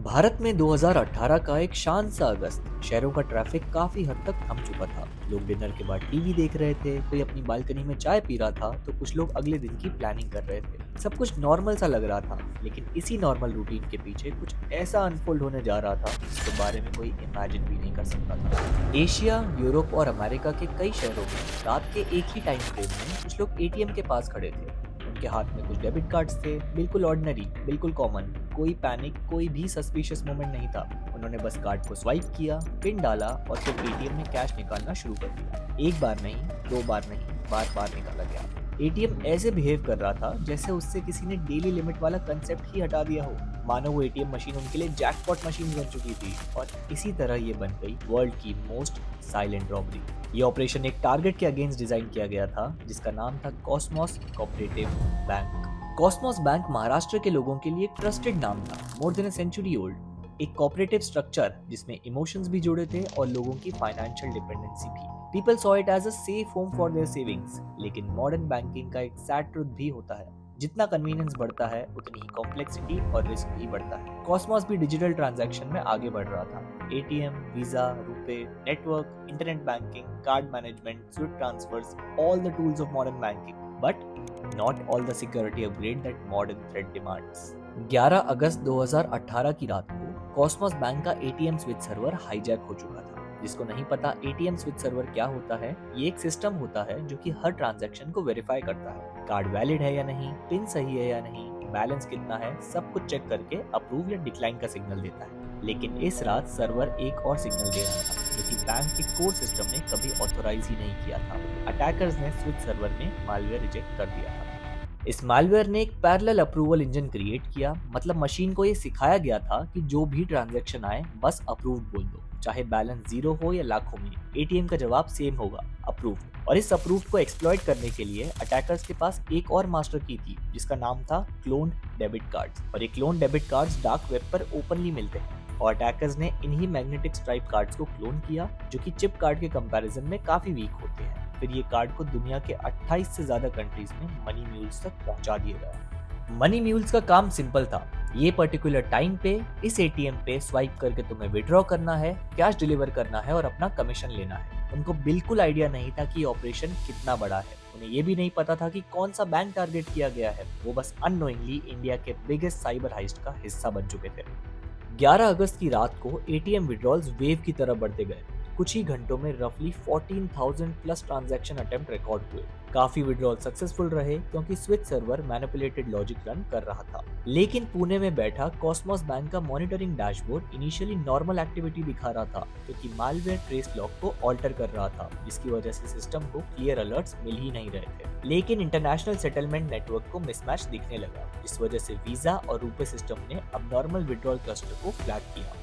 भारत में 2018 का एक शांत सा अगस्त। शहरों का ट्रैफिक काफी हद तक थम चुका था। लोग डिनर के बाद टीवी देख रहे थे, कोई अपनी बालकनी में चाय पी रहा था तो कुछ लोग अगले दिन की प्लानिंग कर रहे थे। सब कुछ नॉर्मल सा लग रहा था, लेकिन इसी नॉर्मल रूटीन के पीछे कुछ ऐसा अनफोल्ड होने जा रहा था जिसके बारे में कोई इमेजिन भी नहीं कर सकता था। एशिया, यूरोप और अमेरिका के कई शहरों में रात के एक ही टाइम फ्रेम में कुछ लोग एटीएम के पास खड़े थे। उनके हाथ में कुछ डेबिट कार्ड्स थे, बिल्कुल ऑर्डिनरी, बिल्कुल कॉमन। कोई पैनिक, कोई भी सस्पिशियस मोमेंट नहीं था। उन्होंने बस कार्ड को स्वाइप किया, पिन डाला और फिर एटीएम में कैश निकालना शुरू कर दिया। एक बार नहीं, दो बार नहीं, बार बार निकाला गया। एटीएम ऐसे बिहेव कर रहा था जैसे उससे किसी ने डेली लिमिट वाला कंसेप्ट ही हटा दिया हो। मानो वो एटीएम मशीन उनके लिए जैकपॉट मशीन बन चुकी थी, और इसी तरह ये बन गई वर्ल्ड की मोस्ट साइलेंट रॉबरी। ये ऑपरेशन एक टारगेट के अगेंस्ट डिजाइन किया गया था जिसका नाम था Cosmos cooperative bank. Cosmos bank Maharashtra के लोगों के लिए एक ट्रस्टेड नाम था, more than a century old. एक कोऑपरेटिव स्ट्रक्चर जिसमें इमोशंस भी जुड़े थे और लोगों की फाइनेंशियल डिपेंडेंसी भी। People saw it as a safe home for their savings. लेकिन मॉडर्न बैंकिंग का एक सैड ट्रुथ भी होता है, जितना कन्वीनियंस बढ़ता है उतनी ही कॉम्प्लेक्सिटी और रिस्क भी बढ़ता है। कॉस्मोस भी डिजिटल ट्रांजैक्शन में आगे बढ़ रहा था। ATM, Visa, RuPay, network, internet banking, card management, SWIFT transfers, all the tools of modern banking, but not all the security upgrade that modern threat demands। 11 अगस्त 2018 की रात को कॉस्मोस बैंक का एटीएम स्विच सर्वर हाईजैक हो चुका था। जिसको नहीं पता एटीएम स्विच सर्वर क्या होता है, ये एक सिस्टम होता है जो कि हर ट्रांजैक्शन को वेरीफाई करता है। कार्ड वैलिड है या नहीं, पिन सही है या नहीं, बैलेंस कितना है, सब कुछ चेक करके अप्रूव या डिक्लाइन का सिग्नल देता है। लेकिन इस रात सर्वर एक और सिग्नल दे रहा था जो कि बैंक के कोर सिस्टम ने कभी ऑथोराइज ही नहीं किया था। अटैकर्स ने स्विच सर्वर में मालवेयर रिजेक्ट कर दिया था। इस मालवेयर ने एक पैरेलल अप्रूवल इंजन क्रिएट किया। मतलब मशीन को ये सिखाया गया था कि जो भी ट्रांजैक्शन आए बस अप्रूव्ड बोल दो, चाहे बैलेंस 0 हो या लाखों में, एटीएम का जवाब सेम होगा, अप्रूव्ड। और इस अप्रूव्ड को एक्सप्लॉइट करने के लिए अटैकर्स के पास एक और मास्टर की थी जिसका नाम था क्लोन्ड डेबिट कार्ड्स। और ये clone debit cards dark web पर ओपनली मिलते हैं, और अटैकर्स ने इन्हीं मैग्नेटिक स्ट्राइप कार्ड्स को क्लोन किया जो कि चिप कार्ड के कंपैरिजन में काफी वीक होते हैं। फिर ये कार्ड को दुनिया के 28 से ज्यादा कंट्रीज में मनी म्यूल्स तक पहुंचा दिया गया। मनी म्यूल्स का काम सिंपल था। ये पर्टिकुलर टाइम पे इस एटीएम पे स्वाइप करके तुम्हें विड्रॉ करना है, कैश डिलीवर करना है और अपना कमीशन लेना है। उनको बिल्कुल आइडिया नहीं था कि ऑपरेशन कितना बड़ा है। उन्हें ये भी नहीं पता था कि कौन सा बैंक टारगेट किया गया है। वो बस अननोइंगली इंडिया के बिगेस्ट साइबर हाइस्ट का हिस्सा बन चुके थे। 11 अगस्त की रात को एटीएम विड्रॉल्स वेव की तरह बढ़ते गए। कुछ ही घंटों में रफली 14,000 प्लस ट्रांजैक्शन अटेम्प्ट रिकॉर्ड हुए। काफी विड्रॉल सक्सेसफुल रहे क्योंकि switch server manipulated logic run कर रहा था। लेकिन पुणे में बैठा कॉस्मोस बैंक का monitoring dashboard initially normal activity दिखा रहा था, क्योंकि मालवेयर ट्रेस लॉग को ऑल्टर कर रहा था, जिसकी वजह से सिस्टम को क्लियर अलर्ट्स मिल ही नहीं रहे थे। लेकिन इंटरनेशनल सेटलमेंट नेटवर्क को मिसमैच दिखने लगा, जिस वजह से वीजा और रुपे सिस्टम ने अबनॉर्मल विड्रॉल क्लस्टर को फ्लैग किया।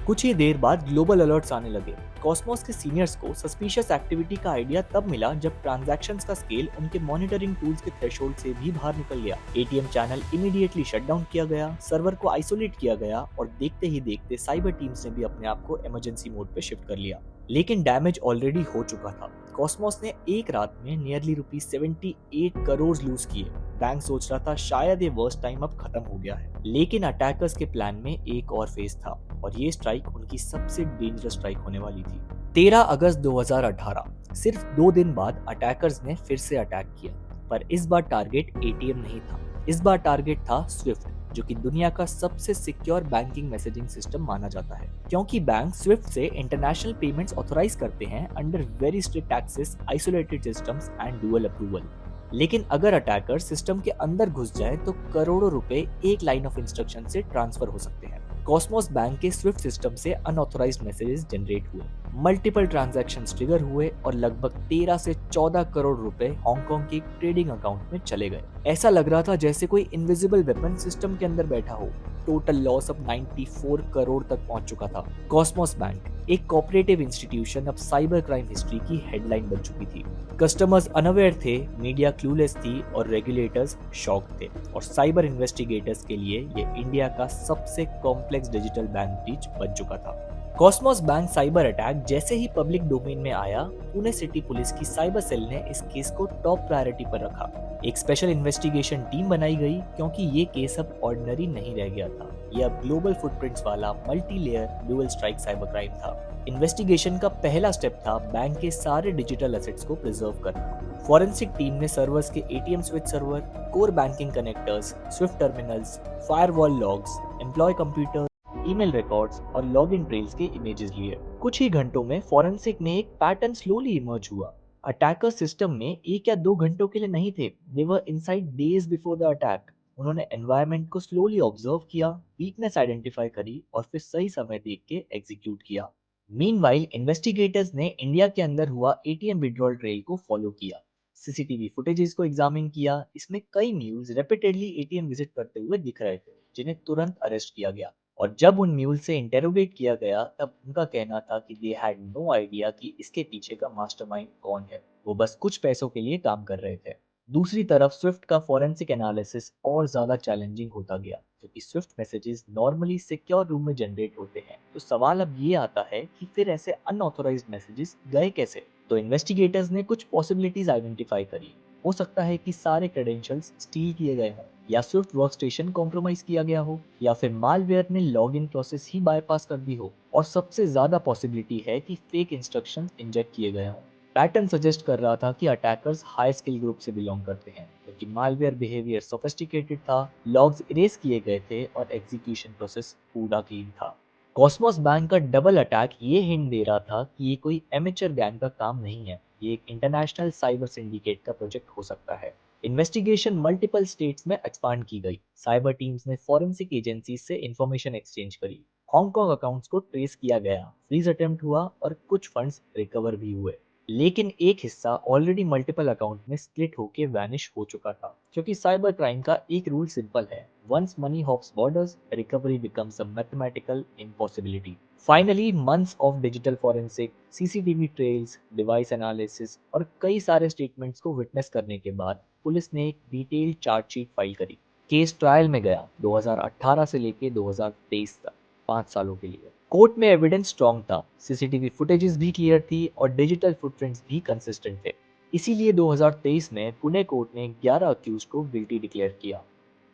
कुछ ही देर बाद ग्लोबल अलर्ट्स आने लगे। कॉस्मोस के सीनियर्स को सस्पिशियस एक्टिविटी का आइडिया तब मिला जब ट्रांजैक्शंस का स्केल उनके मॉनिटरिंग टूल्स के थ्रेशोल्ड से भी बाहर निकल गया। ATM channel immediately shut down किया गया, सर्वर को आइसोलेट किया गया और देखते ही देखते साइबर टीम्स ने भी अपने आप को इमरजेंसी मोड पे शिफ्ट कर लिया। लेकिन डैमेज ऑलरेडी हो चुका था। कॉस्मोस ने एक रात में नियरली ₹78 करोड़ लूज किए। बैंक सोच रहा था शायद ये वर्स्ट टाइम अब खत्म हो गया है। लेकिन अटैकर्स के प्लान में एक और फेज था, और ये स्ट्राइक उनकी सबसे डेंजरस स्ट्राइक होने वाली थी। 13 अगस्त 2018, सिर्फ 2 दिन बाद अटैकर्स ने फिर से अटैक किया। पर इस बार टारगेट एटीएम नहीं था, इस बार टारगेट था स्विफ्ट, जो कि दुनिया का सबसे सिक्योर बैंकिंग मैसेजिंग सिस्टम माना जाता है। क्योंकि बैंक स्विफ्ट से इंटरनेशनल पेमेंट्स ऑथराइज करते हैं under very strict access, isolated systems and dual approval. लेकिन अगर अटैकर सिस्टम के अंदर घुस जाए तो करोड़ों रुपए एक लाइन ऑफ इंस्ट्रक्शन से ट्रांसफर हो सकते हैं। कॉस्मोस बैंक के स्विफ्ट सिस्टम से अनऑथराइज्ड मैसेजेस जनरेट हुए, मल्टीपल ट्रांजैक्शंस ट्रिगर हुए और लगभग 13 से 14 करोड़ रुपए हांगकांग के ट्रेडिंग अकाउंट में चले गए। ऐसा लग रहा था जैसे कोई इनविजिबल वेपन सिस्टम के अंदर बैठा हो। टोटल लॉस अब 94 करोड़ तक पहुंच चुका था। कॉस्मोस बैंक, एक कोऑपरेटिव इंस्टीट्यूशन, अब साइबर क्राइम हिस्ट्री की हेडलाइन बन चुकी थी। कस्टमर्स अनअवेयर थे, मीडिया क्लूलेस थी और रेगुलेटर्स शॉक थे। और साइबर इन्वेस्टिगेटर्स के लिए ये इंडिया का सबसे कॉम्प्लेक्स डिजिटल बैंक ब्रीच बन चुका था। कॉस्मोस बैंक साइबर अटैक जैसे ही पब्लिक डोमेन में आया, पुणे सिटी पुलिस की साइबर सेल ने इस केस को टॉप प्रायोरिटी पर रखा। एक स्पेशल इन्वेस्टिगेशन टीम बनाई गई क्योंकि ये केस अब ऑर्डिनरी नहीं रह गया था। ये अब ग्लोबल फुटप्रिंट्स वाला multi layer dual strike cyber crime था। इन्वेस्टिगेशन का पहला स्टेप था बैंक के सारे डिजिटल एसेट्स को प्रिजर्व करना। फॉरेंसिक टीम ने सर्वर्स के ATM switch server, core banking connectors, SWIFT terminals, firewall logs, employ computer, email records और लॉगिन ट्रेल्स के इमेजेस लिए। कुछ ही घंटों में फॉरेंसिक में एक पैटर्न स्लोली इमर्ज हुआ। अटैकर सिस्टम में 1 या 2 घंटों के लिए नहीं थे, they were inside days before the attack. उन्होंने एनवायरनमेंट को स्लोली ऑब्जर्व किया, वीकनेस आइडेंटिफाई करी और फिर सही समय देख के एग्जीक्यूट किया। मीनवाइल इन्वेस्टिगेटर्स ने इंडिया के अंदर हुआ एटीएम विड्रॉल ट्रेल को फॉलो किया, सीसीटीवी फुटेजेस को एग्जामिन किया। इसमें कई म्यूल्स रिपीटेडली एटीएम विजिट करते हुए दिख रहे थे, जिन्हें तुरंत अरेस्ट किया गया। और जब उन म्यूल से इंटेरोगेट किया गया, तब उनका कहना था कि दे हैड नो आइडिया कि इसके पीछे का मास्टरमाइंड कौन है। वो बस कुछ पैसों के लिए काम कर रहे थे। दूसरी तरफ स्विफ्ट का फॉरेंसिक एनालिसिस और ज्यादा चैलेंजिंग होता गया, क्योंकि Swift messages normally secure room में जनरेट होते हैं। तो सवाल अब ये आता है कि फिर ऐसे अनऑथोराइज्ड मैसेजेस गए कैसे। तो इन्वेस्टिगेटर्स ने कुछ पॉसिबिलिटीज आइडेंटिफाई करी। हो सकता है कि सारे क्रेडेंशियल्स स्टील किए गए हों, या स्विफ्ट वर्कस्टेशन कॉम्प्रोमाइज किया गया हो, या फिर मालवेयर ने लॉगिन प्रोसेस ही बाईपास कर दी हो। और सबसे ज्यादा पॉसिबिलिटी है कि फेक इंस्ट्रक्शंस इंजेक्ट किए गए हों। पैटर्न सजेस्ट कर रहा था कि अटैकर्स हाई स्किल ग्रुप से बिलोंग करते हैं, क्योंकि मालवेयर बिहेवियर सोफिस्टिकेटेड था, लॉग्स इरेज किए गए थे और एग्जीक्यूशन प्रोसेस पूरा क्लीन था। कॉस्मोस बैंक का डबल अटैक ये हिंट दे रहा था कि ये कोई एमेचर गैंग का काम नहीं है, ये एक इंटरनेशनल साइबर सिंडिकेट का प्रोजेक्ट हो सकता है। इन्वेस्टिगेशन मल्टीपल स्टेट्स में एक्सपांड की गई। साइबर टीम्स ने फॉरेंसिक एजेंसीज से इंफॉर्मेशन एक्सचेंज करी, हांगकांग अकाउंट्स को ट्रेस किया गया, फ्रीज अटेम्प्ट हुआ और कुछ फंड्स रिकवर भी हुए। लेकिन एक हिस्सा ऑलरेडी मल्टीपल अकाउंट में स्प्लिट होके वैनिश हो चुका था, क्योंकि साइबर क्राइम का एक रूल सिंपल है, once money hops borders, recovery becomes a mathematical impossibility. Finally months of digital forensic, CCTV trails, device analysis और कई सारे स्टेटमेंट्स को विटनेस करने के बाद पुलिस ने एक डिटेल्ड चार्जशीट फाइल करी। केस ट्रायल में गया 2018 से लेके 2023 तक, 5 सालों के लिए। कोर्ट में एविडेंस स्ट्रॉन्ग था, सीसीटीवी फुटेजेस भी क्लियर थी और डिजिटल फुटप्रिंट्स भी कंसिस्टेंट थे। इसीलिए 2023 में पुणे कोर्ट ने 11 अक्यूज को गिल्टी डिक्लेयर किया।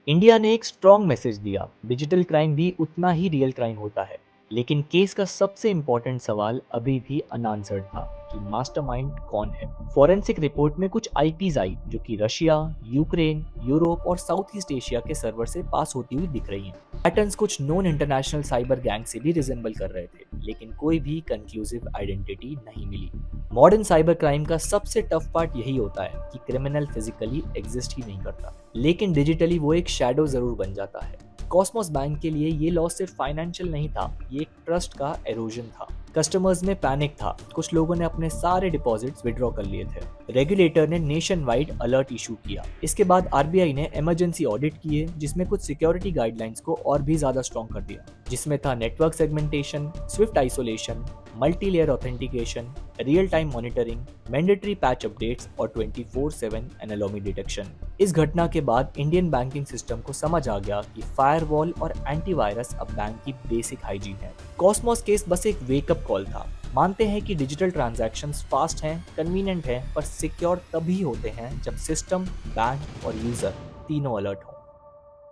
इंडिया ने एक स्ट्रॉन्ग मैसेज दिया, डिजिटल क्राइम भी उतना ही रियल क्राइम होता है। लेकिन केस का सबसे इंपॉर्टेंट सवाल अभी भी अनआंसर्ड था कि मास्टरमाइंड कौन है। फॉरेंसिक रिपोर्ट में कुछ आईपीज आई जो कि रशिया, यूक्रेन, यूरोप और साउथ ईस्ट एशिया के सर्वर से पास होती हुई दिख रही हैं। पैटर्न्स कुछ नॉन इंटरनेशनल साइबर गैंग से भी रिजेंबल कर रहे थे, लेकिन कोई भी कंक्लूसिव आइडेंटिटी नहीं मिली। मॉडर्न साइबर क्राइम का सबसे टफ पार्ट यही होता है कि क्रिमिनल फिजिकली एग्जिस्ट ही नहीं करता, लेकिन डिजिटली वो एक शैडो जरूर बन जाता है। कॉस्मोस बैंक के लिए ये लॉस सिर्फ फाइनेंशियल नहीं था, ये एक ट्रस्ट का एरोजन था। कस्टमर्स में पैनिक था, कुछ लोगों ने अपने सारे डिपॉजिट्स विड्रॉ कर लिए थे। रेगुलेटर ने नेशन वाइड अलर्ट इशू किया। इसके बाद आरबीआई ने इमरजेंसी ऑडिट किए, जिसमें कुछ सिक्योरिटी गाइडलाइंस को और भी ज्यादा स्ट्रॉन्ग कर दिया, जिसमें था network segmentation, Swift isolation, multi layer authentication, real time monitoring, mandatory patch updates और 24/7 एनालॉमी डिटेक्शन। इस घटना के बाद इंडियन बैंकिंग सिस्टम को समझ आ गया कि फायरवॉल और एंटीवायरस अब बैंक की बेसिक हाइजीन है। कॉस्मोस केस बस एक वेकअप कॉल था। मानते हैं कि डिजिटल ट्रांजैक्शंस फास्ट हैं, कन्वीनियंट हैं, पर सिक्योर तभी होते हैं जब सिस्टम, बैंक और यूजर तीनों अलर्ट हो।